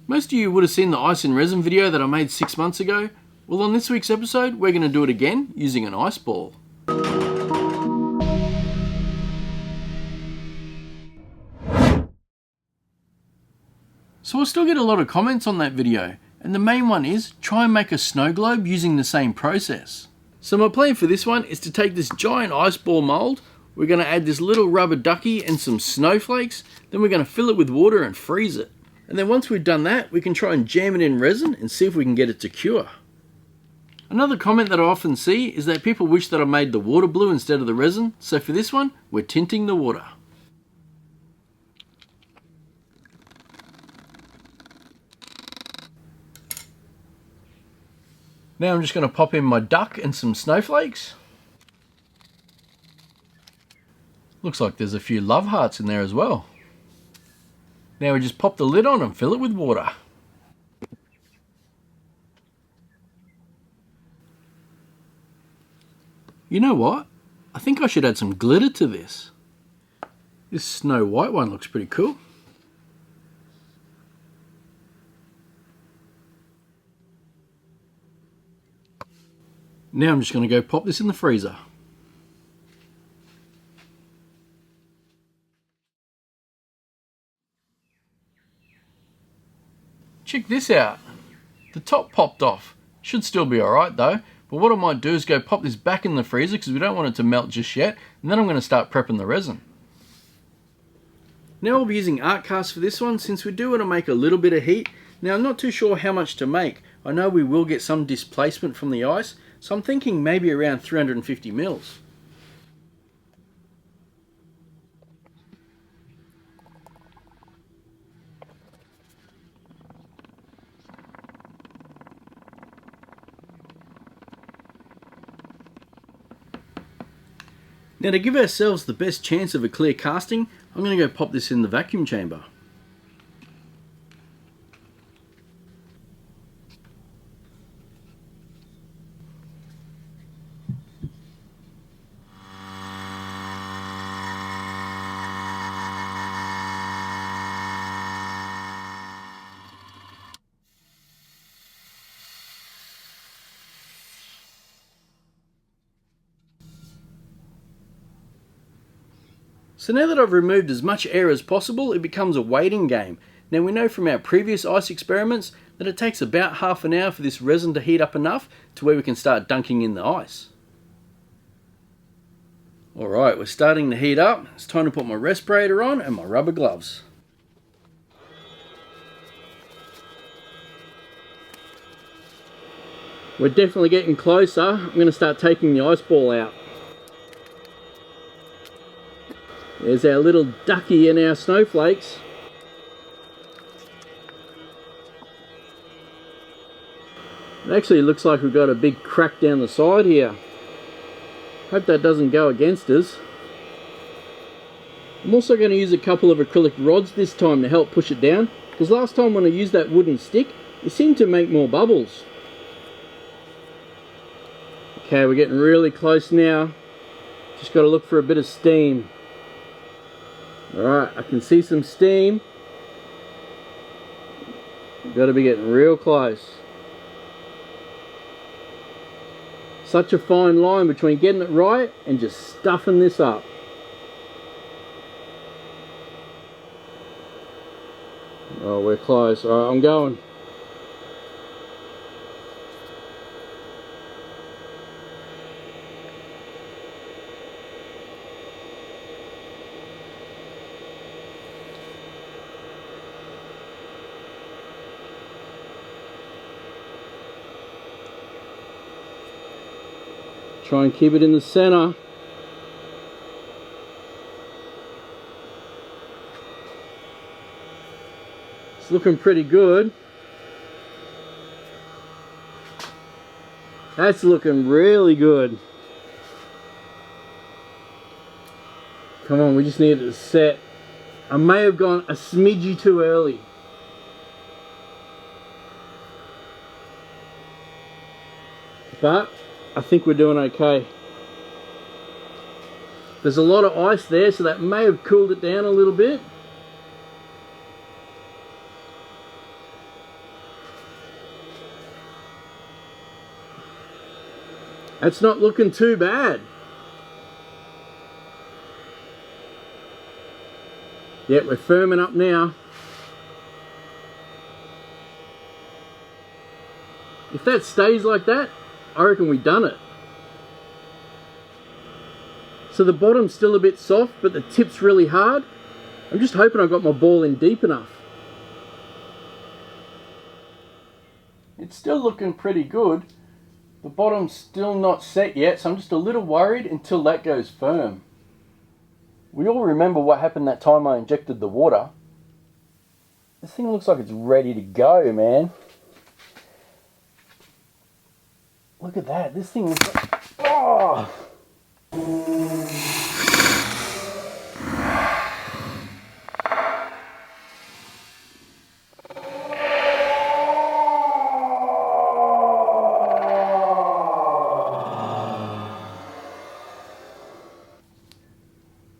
Most of you would have seen the ice and resin video that I made 6 months ago. Well, on this week's episode, we're going to do it again using an ice ball. So I still get a lot of comments on that video, and the main one is try and make a snow globe using the same process. So my plan for this one is to take this giant ice ball mold, we're going to add this little rubber ducky and some snowflakes, then we're going to fill it with water and freeze it. And then once we've done that, we can try and jam it in resin and see if we can get it to cure. Another comment that I often see is that people wish that I made the water blue instead of the resin, so for this one, we're tinting the water. Now I'm just going to pop in my duck and some snowflakes. Looks like there's a few love hearts in there as well. Now we just pop the lid on and fill it with water. You know what? I think I should add some glitter to this. This Snow White one looks pretty cool. Now I'm just going to go pop this in the freezer. Check this out. The top popped off. Should still be alright though, but what I might do is go pop this back in the freezer because we don't want it to melt just yet, and then I'm going to start prepping the resin. Now I'll be using art cast for this one since we do want to make a little bit of heat. Now I'm not too sure how much to make. I know we will get some displacement from the ice, so I'm thinking maybe around 350 mils. Now to give ourselves the best chance of a clear casting, I'm going to go pop this in the vacuum chamber. So now that I've removed as much air as possible, it becomes a waiting game. Now we know from our previous ice experiments that it takes about half an hour for this resin to heat up enough to where we can start dunking in the ice. Alright, we're starting to heat up. It's time to put my respirator on and my rubber gloves. We're definitely getting closer. I'm going to start taking the ice ball out. There's our little ducky and our snowflakes. It actually looks like we've got a big crack down the side here. Hope that doesn't go against us. I'm also going to use a couple of acrylic rods this time to help push it down, because last time when I used that wooden stick, it seemed to make more bubbles. Okay, we're getting really close now. Just got to look for a bit of steam. Alright, I can see some steam. Got to be getting real close. Such a fine line between getting it right and just stuffing this up. Oh, we're close. Alright, I'm going. Try and keep it in the center. It's looking pretty good. That's looking really good. Come on, we just need it to set. I may have gone a smidgy too early. But I think we're doing okay. There's a lot of ice there, so that may have cooled it down a little bit. That's not looking too bad. Yeah, we're firming up now. If that stays like that, I reckon we've done it. So the bottom's still a bit soft, but the tip's really hard. I'm just hoping I got my ball in deep enough. It's still looking pretty good. The bottom's still not set yet, so I'm just a little worried until that goes firm. We all remember what happened that time I injected the water. This thing looks like it's ready to go, man. Look at that. This thing looks like... Oh!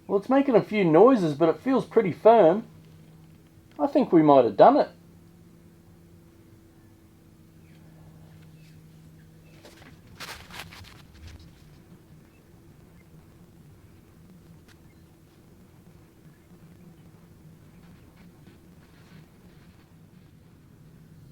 Well, it's making a few noises, but it feels pretty firm. I think we might have done it.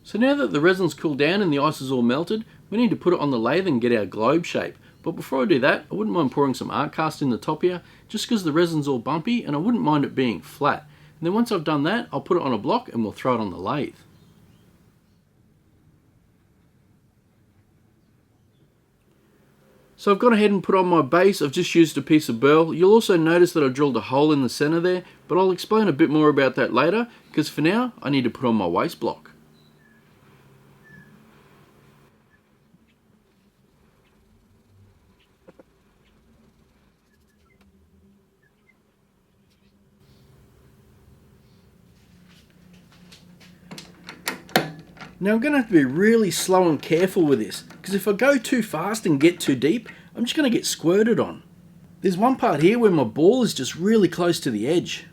So now that the resin's cooled down and the ice is all melted, we need to put it on the lathe and get our globe shape. But before I do that, I wouldn't mind pouring some art cast in the top here, just because the resin's all bumpy and I wouldn't mind it being flat. And then once I've done that, I'll put it on a block and we'll throw it on the lathe. So I've gone ahead and put on my base. I've just used a piece of burl. You'll also notice that I drilled a hole in the center there, but I'll explain a bit more about that later, because for now, I need to put on my waste block. Now I'm going to have to be really slow and careful with this, because if I go too fast and get too deep, I'm just going to get squirted on. There's one part here where my ball is just really close to the edge.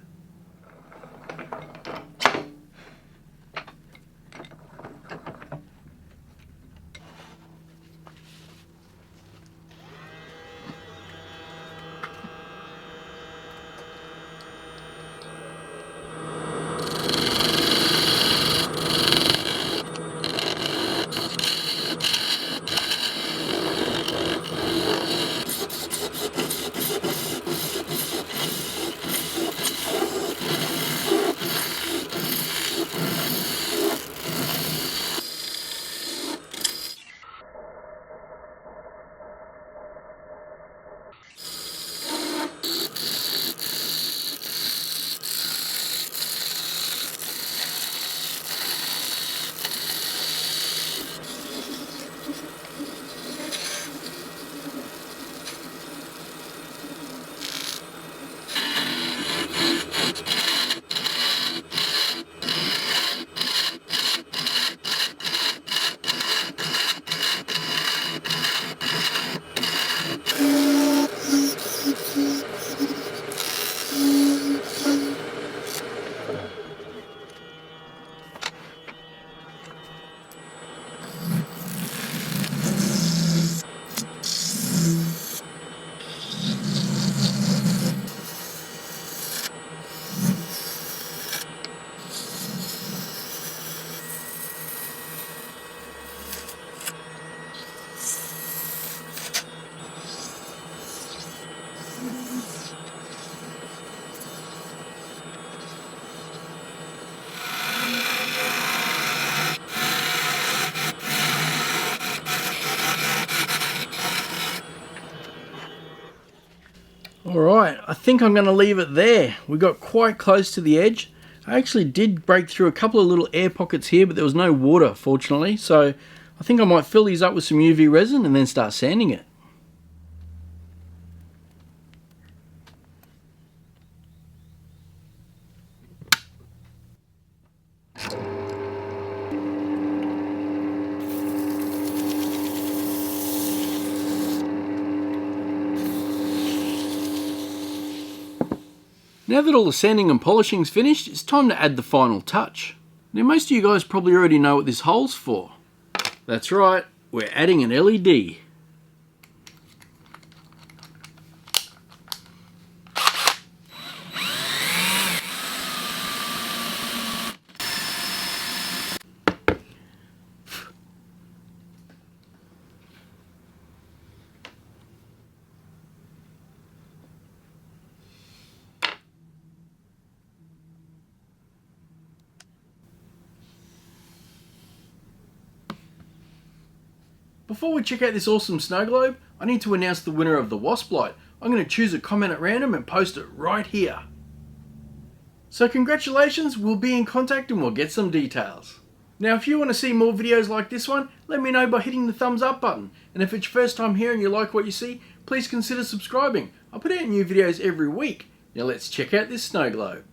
Alright, I think I'm going to leave it there. We got quite close to the edge. I actually did break through a couple of little air pockets here, but there was no water, fortunately. So I think I might fill these up with some UV resin and then start sanding it. Now that all the sanding and polishing is finished, it's time to add the final touch. Now most of you guys probably already know what this hole's for. That's right, we're adding an LED. Before we check out this awesome snow globe, I need to announce the winner of the wasp light. I'm going to choose a comment at random and post it right here. So congratulations, we'll be in contact and we'll get some details. Now if you want to see more videos like this one, let me know by hitting the thumbs up button. And if it's your first time here and you like what you see, please consider subscribing. I put out new videos every week. Now let's check out this snow globe.